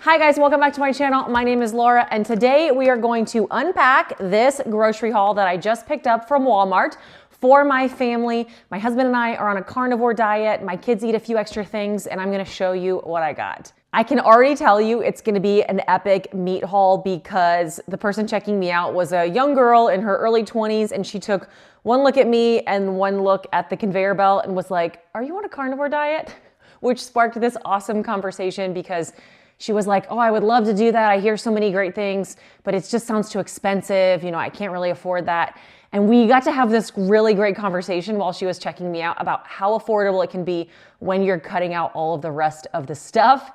Hi guys, welcome back to my channel. My name is Laura, and today we are going to unpack this grocery haul that I just picked up from Walmart for my family. My husband and I are on a carnivore diet. My kids eat a few extra things, and I'm gonna show you what I got. I can already tell you it's gonna be an epic meat haul because the person checking me out was a young girl in her early 20s, and she took one look at me and one look at the conveyor belt and was like, "Are you on a carnivore diet?" Which sparked this awesome conversation because she was like, "Oh, I would love to do that. I hear so many great things, but it just sounds too expensive. You know, I can't really afford that." And we got to have this really great conversation while she was checking me out about how affordable it can be when you're cutting out all of the rest of the stuff.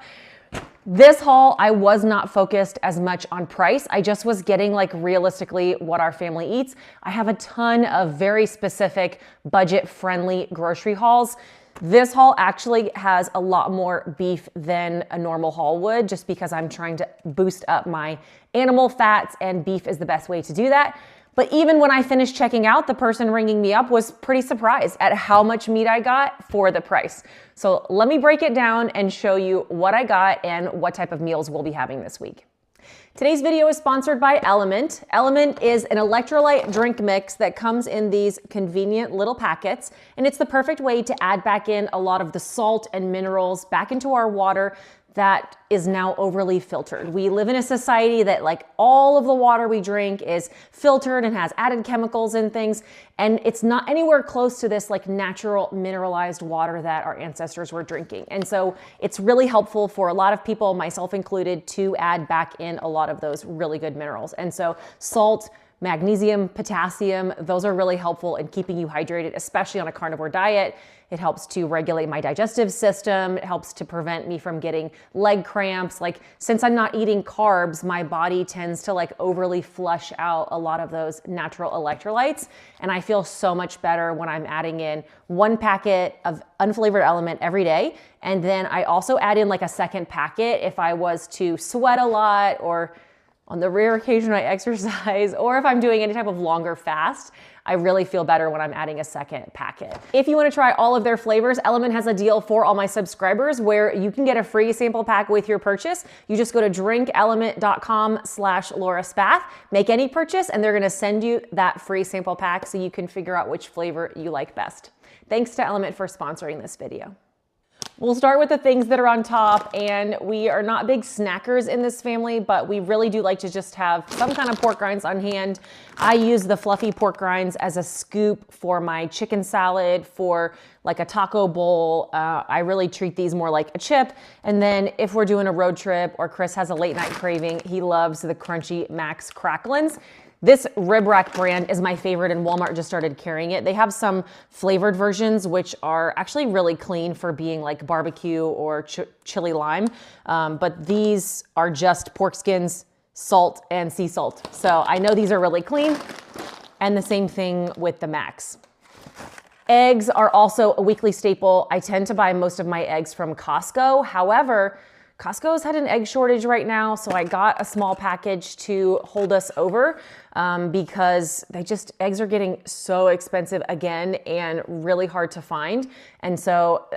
This haul, I was not focused as much on price. I just was getting like realistically what our family eats. I have a ton of very specific budget-friendly grocery hauls. This haul actually has a lot more beef than a normal haul would, just because I'm trying to boost up my animal fats, and beef is the best way to do that. But even when I finished checking out, the person ringing me up was pretty surprised at how much meat I got for the price. So let me break it down and show you what I got and what type of meals we'll be having this week. Today's video is sponsored by Element. Element is an electrolyte drink mix that comes in these convenient little packets, and it's the perfect way to add back in a lot of the salt and minerals back into our water that is now overly filtered. We live in a society that like all of the water we drink is filtered and has added chemicals and things, and it's not anywhere close to this like natural mineralized water that our ancestors were drinking. And so it's really helpful for a lot of people, myself included, to add back in a lot of those really good minerals. And so salt, magnesium, potassium, those are really helpful in keeping you hydrated, especially on a carnivore diet. It helps to regulate my digestive system. It helps to prevent me from getting leg cramps. Like, since I'm not eating carbs, my body tends to like overly flush out a lot of those natural electrolytes. And I feel so much better when I'm adding in one packet of unflavored Element every day. And then I also add in like a second packet if I was to sweat a lot, or on the rare occasion I exercise, or if I'm doing any type of longer fast. I really feel better when I'm adding a second packet. If you want to try all of their flavors, Element has a deal for all my subscribers where you can get a free sample pack with your purchase. You just go to drinkelement.com/LAURAESPATH, make any purchase, and they're going to send you that free sample pack so you can figure out which flavor you like best. Thanks to Element for sponsoring this video. We'll start with the things that are on top, and we are not big snackers in this family, but we really do like to just have some kind of pork rinds on hand. I use the fluffy pork rinds as a scoop for my chicken salad, for like a taco bowl. I really treat these more like a chip. And then if we're doing a road trip or Chris has a late night craving, he loves the crunchy Max Cracklins. This Rib Rack brand is my favorite, and Walmart just started carrying it. They have some flavored versions, which are actually really clean for being like barbecue or chili lime. But these are just pork skins, salt, and sea salt. So I know these are really clean. And the same thing with the Max. Eggs are also a weekly staple. I tend to buy most of my eggs from Costco. However, Costco's had an egg shortage right now, so I got a small package to hold us over because eggs are getting so expensive again and really hard to find. And so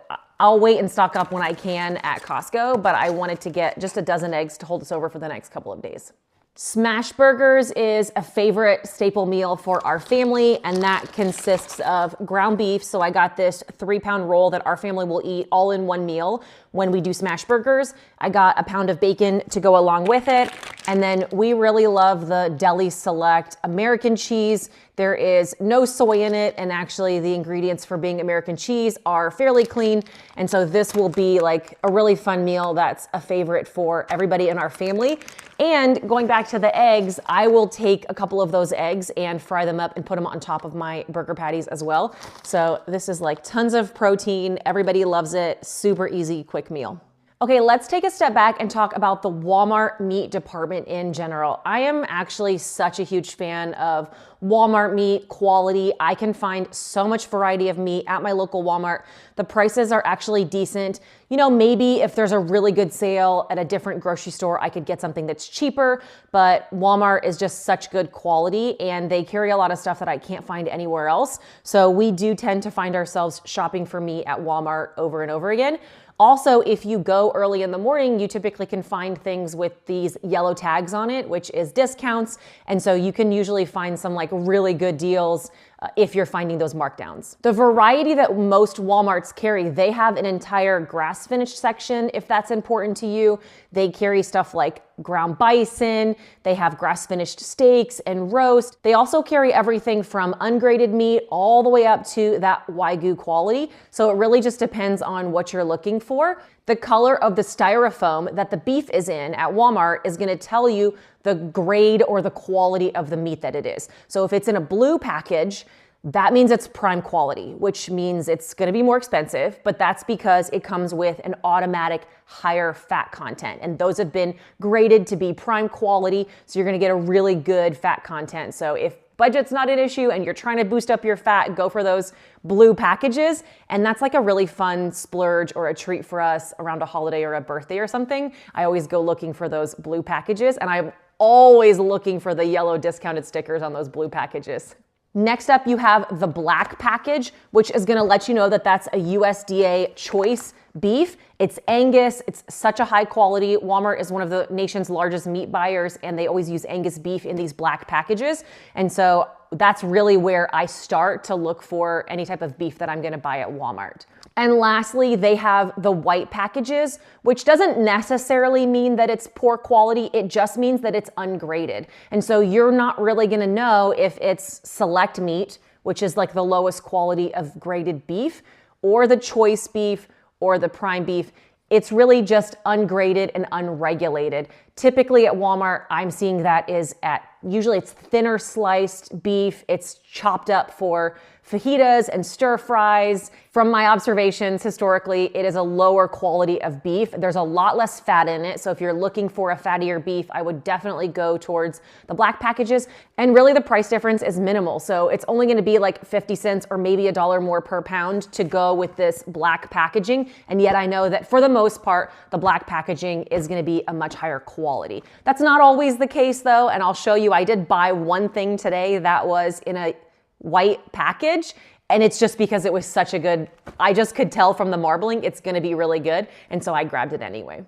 I'll wait and stock up when I can at Costco, but I wanted to get just a dozen eggs to hold us over for the next couple of days. Smash burgers is a favorite staple meal for our family, and that consists of ground beef. So I got this 3-pound roll that our family will eat all in one meal when we do smash burgers. I got a pound of bacon to go along with it. And then we really love the Deli Select American cheese. There is no soy in it, and actually the ingredients for being American cheese are fairly clean. And so this will be like a really fun meal that's a favorite for everybody in our family. And going back to the eggs, I will take a couple of those eggs and fry them up and put them on top of my burger patties as well. So this is like tons of protein. Everybody loves it. Super easy, quick meal. Okay, let's take a step back and talk about the Walmart meat department in general. I am actually such a huge fan of Walmart meat quality. I can find so much variety of meat at my local Walmart. The prices are actually decent. You know, maybe if there's a really good sale at a different grocery store, I could get something that's cheaper, but Walmart is just such good quality, and they carry a lot of stuff that I can't find anywhere else. So we do tend to find ourselves shopping for meat at Walmart over and over again. Also, if you go early in the morning, you typically can find things with these yellow tags on it, which is discounts. And so you can usually find some like really good deals if you're finding those markdowns. The variety that most Walmarts carry, they have an entire grass finished section if that's important to you. They carry stuff like ground bison, they have grass finished steaks and roast. They also carry everything from ungraded meat all the way up to that Wagyu quality. So it really just depends on what you're looking for. The color of the styrofoam that the beef is in at Walmart is gonna tell you the grade or the quality of the meat that it is. So if it's in a blue package, that means it's prime quality, which means it's gonna be more expensive, but that's because it comes with an automatic higher fat content. And those have been graded to be prime quality, so you're gonna get a really good fat content. So if budget's not an issue and you're trying to boost up your fat, go for those blue packages. And that's like a really fun splurge or a treat for us around a holiday or a birthday or something. I always go looking for those blue packages, and I'm always looking for the yellow discounted stickers on those blue packages. Next up, you have the black package, which is gonna let you know that that's a USDA choice beef. It's Angus, it's such a high quality. Walmart is one of the nation's largest meat buyers, and they always use Angus beef in these black packages. And so that's really where I start to look for any type of beef that I'm gonna buy at Walmart. And lastly, they have the white packages, which doesn't necessarily mean that it's poor quality. It just means that it's ungraded. And so you're not really gonna know if it's select meat, which is like the lowest quality of graded beef, or the choice beef, or the prime beef. It's really just ungraded and unregulated. Typically at Walmart, I'm seeing that is usually it's thinner sliced beef. It's chopped up for fajitas and stir fries. From my observations, historically, it is a lower quality of beef. There's a lot less fat in it. So if you're looking for a fattier beef, I would definitely go towards the black packages. And really the price difference is minimal. So it's only gonna be like 50 cents or maybe $1 more per pound to go with this black packaging. And yet I know that for the most part, the black packaging is gonna be a much higher quality. That's not always the case though. And I'll show you, I did buy one thing today that was in a white package, and it's just because it was such a good, I just could tell from the marbling it's gonna be really good, and so I grabbed it anyway.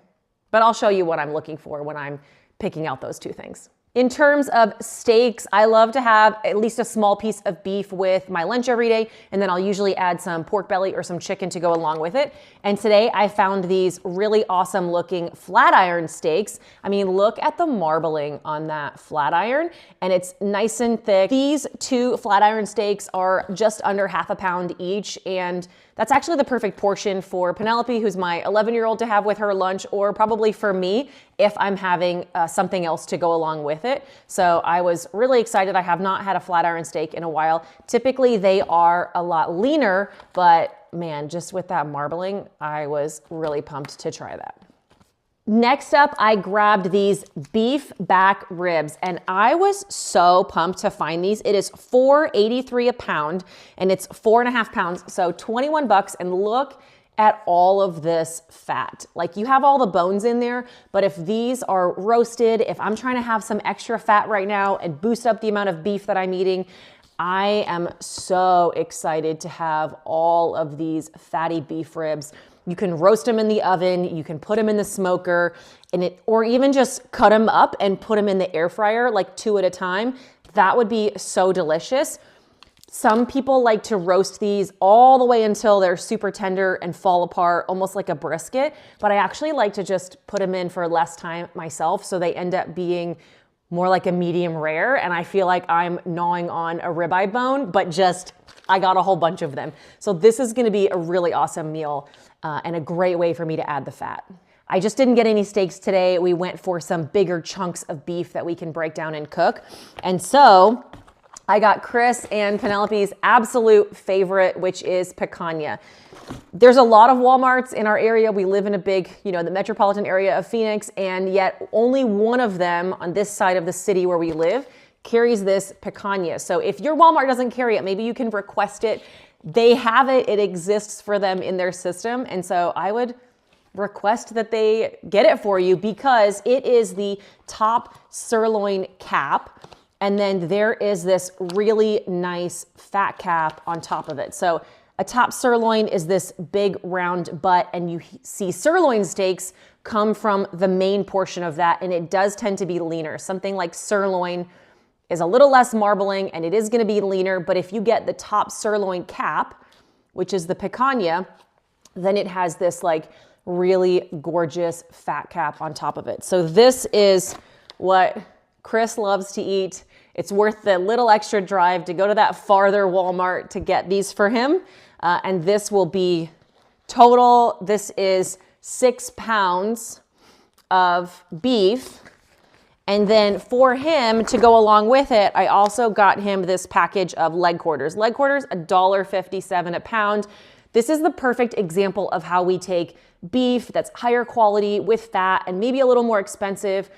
But I'll show you what I'm looking for when I'm picking out those two things. In terms of steaks, I love to have at least a small piece of beef with my lunch every day, and then I'll usually add some pork belly or some chicken to go along with it. And today I found these really awesome looking flat iron steaks. I mean, look at the marbling on that flat iron, and it's nice and thick. These two flat iron steaks are just under half a pound each, and that's actually the perfect portion for Penelope, who's my 11-year-old, to have with her lunch, or probably for me if I'm having something else to go along with it. So I was really excited. I have not had a flat iron steak in a while. Typically they are a lot leaner, but man, just with that marbling, I was really pumped to try that. Next up, I grabbed these beef back ribs, and I was so pumped to find these. It is $4.83 a pound, and it's 4.5 pounds, so 21 bucks, and look at all of this fat. Like, you have all the bones in there, but if these are roasted, if I'm trying to have some extra fat right now and boost up the amount of beef that I'm eating, I am so excited to have all of these fatty beef ribs. You can roast them in the oven, you can put them in the smoker, or even just cut them up and put them in the air fryer, like 2 at a time. That would be so delicious. Some people like to roast these all the way until they're super tender and fall apart, almost like a brisket, but I actually like to just put them in for less time myself, so they end up being more like a medium rare, and I feel like I'm gnawing on a ribeye bone, but just, I got a whole bunch of them. So this is gonna be a really awesome meal and a great way for me to add the fat. I just didn't get any steaks today. We went for some bigger chunks of beef that we can break down and cook. And so I got Chris and Penelope's absolute favorite, which is picanha. There's a lot of Walmarts in our area. We live in a big, the metropolitan area of Phoenix, and yet only one of them on this side of the city where we live carries this picanha. So if your Walmart doesn't carry it, maybe you can request it. They have it, it exists for them in their system. And so I would request that they get it for you, because it is the top sirloin cap. And then there is this really nice fat cap on top of it. So A top sirloin is this big round butt, and you see sirloin steaks come from the main portion of that, and it does tend to be leaner. Something like sirloin is a little less marbling, and it is gonna be leaner, but if you get the top sirloin cap, which is the picanha, then it has this like really gorgeous fat cap on top of it. So this is what Chris loves to eat. It's worth the little extra drive to go to that farther Walmart to get these for him. And this will be total, this is 6 pounds of beef. And then for him to go along with it, I also got him this package of leg quarters. Leg quarters, $1.57 a pound. This is the perfect example of how we take beef that's higher quality with fat and maybe a little more expensive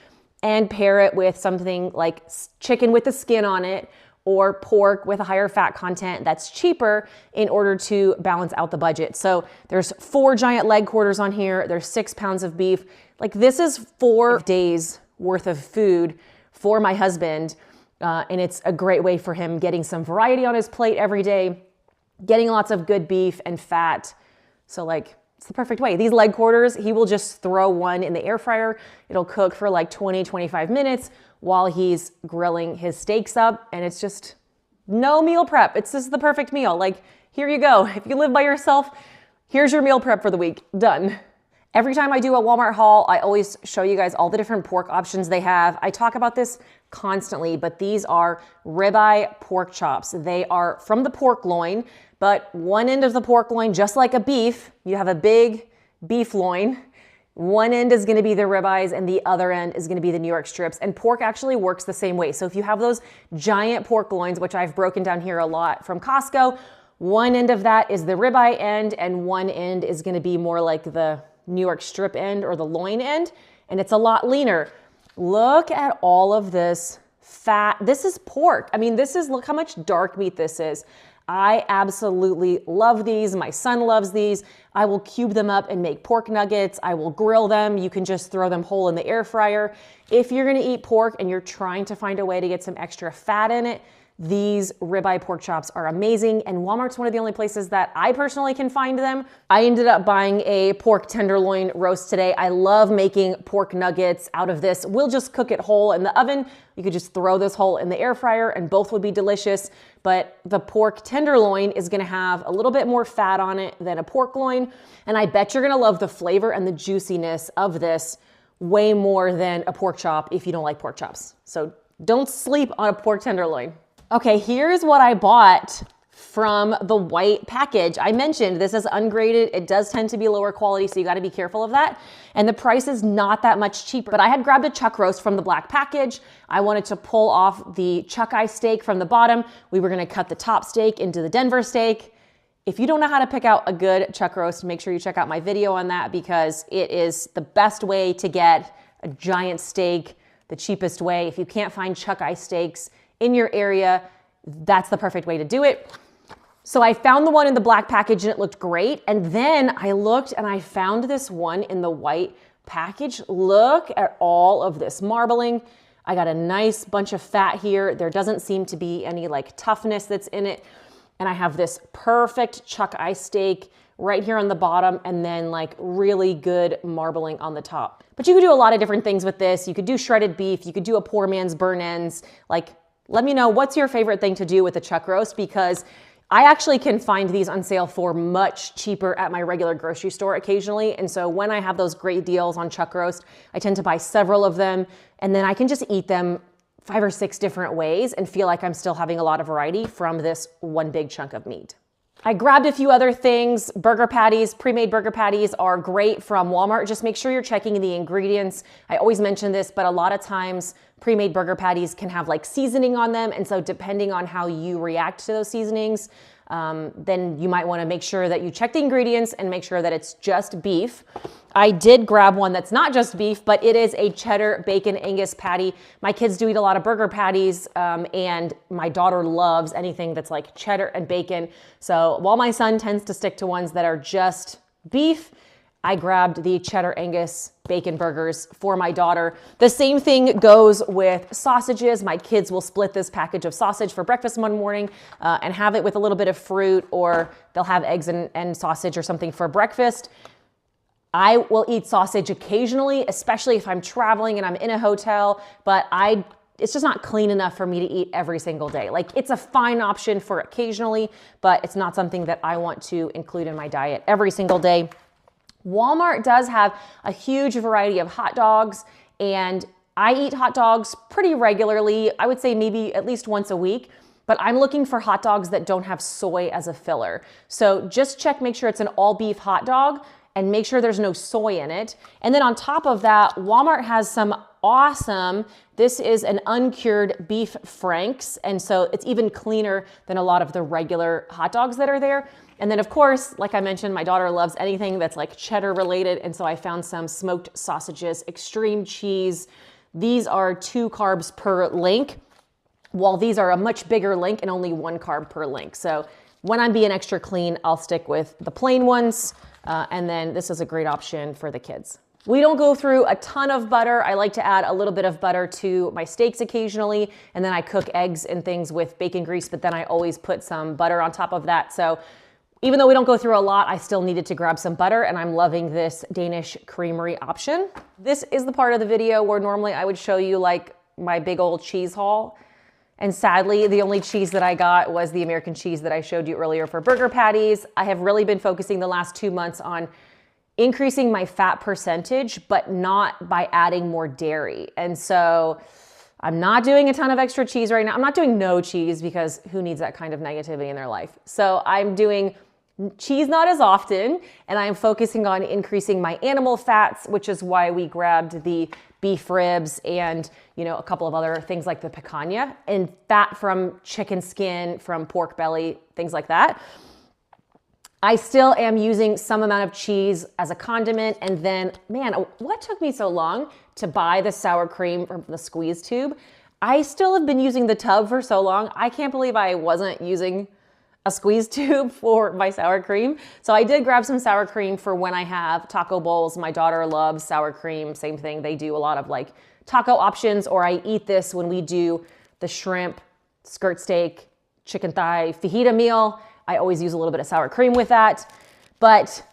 and pair it with something like chicken with the skin on it or pork with a higher fat content that's cheaper in order to balance out the budget. So there's 4 giant leg quarters on here. There's 6 pounds of beef. Like this is 4 days worth of food for my husband. And it's a great way for him getting some variety on his plate every day, getting lots of good beef and fat. So like, it's the perfect way. These leg quarters, he will just throw one in the air fryer. It'll cook for like 20, 25 minutes while he's grilling his steaks up. And it's just no meal prep. It's just the perfect meal. Like, here you go. If you live by yourself, here's your meal prep for the week. Done. Every time I do a Walmart haul, I always show you guys all the different pork options they have. I talk about this constantly, but these are ribeye pork chops. They are from the pork loin, but one end of the pork loin, just like a beef, you have a big beef loin. One end is gonna be the ribeyes and the other end is gonna be the New York strips. And pork actually works the same way. So if you have those giant pork loins, which I've broken down here a lot from Costco, one end of that is the ribeye end and one end is gonna be more like the New York strip end or the loin end, and it's a lot leaner. Look at all of this fat. This is pork. I mean, look how much dark meat this is. I absolutely love these. My son loves these. I will cube them up and make pork nuggets. I will grill them. You can just throw them whole in the air fryer. If you're gonna eat pork and you're trying to find a way to get some extra fat in it, these ribeye pork chops are amazing, and Walmart's one of the only places that I personally can find them. I ended up buying a pork tenderloin roast today. I love making pork nuggets out of this. We'll just cook it whole in the oven. You could just throw this whole in the air fryer and both would be delicious, but the pork tenderloin is gonna have a little bit more fat on it than a pork loin, and I bet you're gonna love the flavor and the juiciness of this way more than a pork chop if you don't like pork chops. So don't sleep on a pork tenderloin. Okay, here's what I bought from the white package. I mentioned this is ungraded. It does tend to be lower quality, so you gotta be careful of that. And the price is not that much cheaper. But I had grabbed a chuck roast from the black package. I wanted to pull off the chuck eye steak from the bottom. We were gonna cut the top steak into the Denver steak. If you don't know how to pick out a good chuck roast, make sure you check out my video on that because it is the best way to get a giant steak, the cheapest way. If you can't find chuck eye steaks in your area, that's the perfect way to do it. So I found the one in the black package and it looked great. And then I looked and I found this one in the white package. Look at all of this marbling. I got a nice bunch of fat here. There doesn't seem to be any like toughness that's in it. And I have this perfect chuck eye steak right here on the bottom and then like really good marbling on the top. But you could do a lot of different things with this. You could do shredded beef. You could do a poor man's burn ends. Like, let me know what's your favorite thing to do with a chuck roast because I actually can find these on sale for much cheaper at my regular grocery store occasionally. And so when I have those great deals on chuck roast, I tend to buy several of them and then I can just eat them 5 or 6 different ways and feel like I'm still having a lot of variety from this one big chunk of meat. I grabbed a few other things. Burger patties, pre-made burger patties are great from Walmart. Just make sure you're checking the ingredients. I always mention this, but a lot of times pre-made burger patties can have like seasoning on them. And so depending on how you react to those seasonings, then you might want to make sure that you check the ingredients and make sure that it's just beef. I did grab one that's not just beef, but it is a cheddar bacon Angus patty. My kids do eat a lot of burger patties, and my daughter loves anything that's like cheddar and bacon. So while my son tends to stick to ones that are just beef, I grabbed the cheddar Angus bacon burgers for my daughter. The same thing goes with sausages. My kids will split this package of sausage for breakfast one morning and have it with a little bit of fruit, or they'll have eggs and sausage or something for breakfast. I will eat sausage occasionally, especially if I'm traveling and I'm in a hotel, but it's just not clean enough for me to eat every single day. Like, it's a fine option for occasionally, but it's not something that I want to include in my diet every single day. Walmart does have a huge variety of hot dogs, and I eat hot dogs pretty regularly. I would say maybe at least once a week, but I'm looking for hot dogs that don't have soy as a filler. So just make sure it's an all beef hot dog and make sure there's no soy in it. And then on top of that, Walmart has some awesome, this is an uncured beef franks. And so it's even cleaner than a lot of the regular hot dogs that are there. And then of course, like I mentioned, my daughter loves anything that's like cheddar related. And so I found some smoked sausages, extreme cheese. These are 2 carbs per link, while these are a much bigger link and only 1 carb per link. So when I'm being extra clean, I'll stick with the plain ones. And then this is a great option for the kids. We don't go through a ton of butter. I like to add a little bit of butter to my steaks occasionally, and then I cook eggs and things with bacon grease, but then I always put some butter on top of that. So even though we don't go through a lot, I still needed to grab some butter, and I'm loving this Danish creamery option. This is the part of the video where normally I would show you like my big old cheese haul. And sadly, the only cheese that I got was the American cheese that I showed you earlier for burger patties. I have really been focusing the last 2 months on increasing my fat percentage, but not by adding more dairy. And so I'm not doing a ton of extra cheese right now. I'm not doing no cheese because who needs that kind of negativity in their life? So I'm doing cheese not as often, and I'm focusing on increasing my animal fats, which is why we grabbed the beef ribs and, you know, a couple of other things like the picanha, and fat from chicken skin, from pork belly, things like that. I still am using some amount of cheese as a condiment. And then, man, what took me so long to buy the sour cream from the squeeze tube? I still have been using the tub for so long. I can't believe I wasn't using a squeeze tube for my sour cream. So I did grab some sour cream for when I have taco bowls. My daughter loves sour cream. Same thing. They do a lot of like taco options, or I eat this when we do the shrimp, skirt steak, chicken thigh, fajita meal. I always use a little bit of sour cream with that, but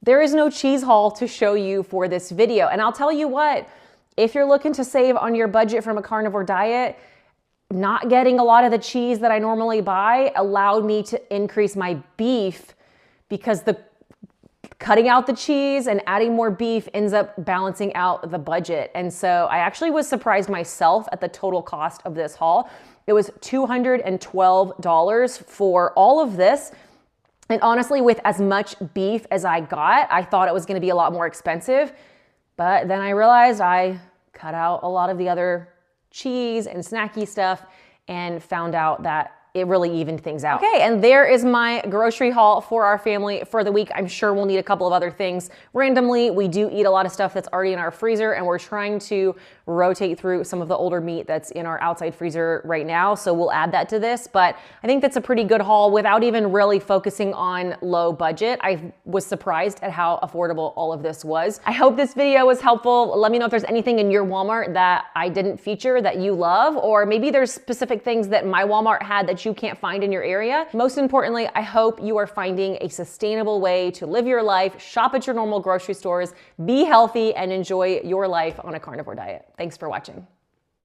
there is no cheese haul to show you for this video. And I'll tell you what, if you're looking to save on your budget from a carnivore diet, not getting a lot of the cheese that I normally buy allowed me to increase my beef, because the cutting out the cheese and adding more beef ends up balancing out the budget. And so I actually was surprised myself at the total cost of this haul. It was $212 for all of this. And honestly, with as much beef as I got, I thought it was going to be a lot more expensive. But then I realized I cut out a lot of the other cheese and snacky stuff and found out that it really evened things out. Okay, and there is my grocery haul for our family for the week. I'm sure we'll need a couple of other things randomly. We do eat a lot of stuff that's already in our freezer, and we're trying to rotate through some of the older meat that's in our outside freezer right now. So we'll add that to this, but I think that's a pretty good haul without even really focusing on low budget. I was surprised at how affordable all of this was. I hope this video was helpful. Let me know if there's anything in your Walmart that I didn't feature that you love, or maybe there's specific things that my Walmart had that you can't find in your area. Most importantly, I hope you are finding a sustainable way to live your life, shop at your normal grocery stores, be healthy, and enjoy your life on a carnivore diet. Thanks for watching.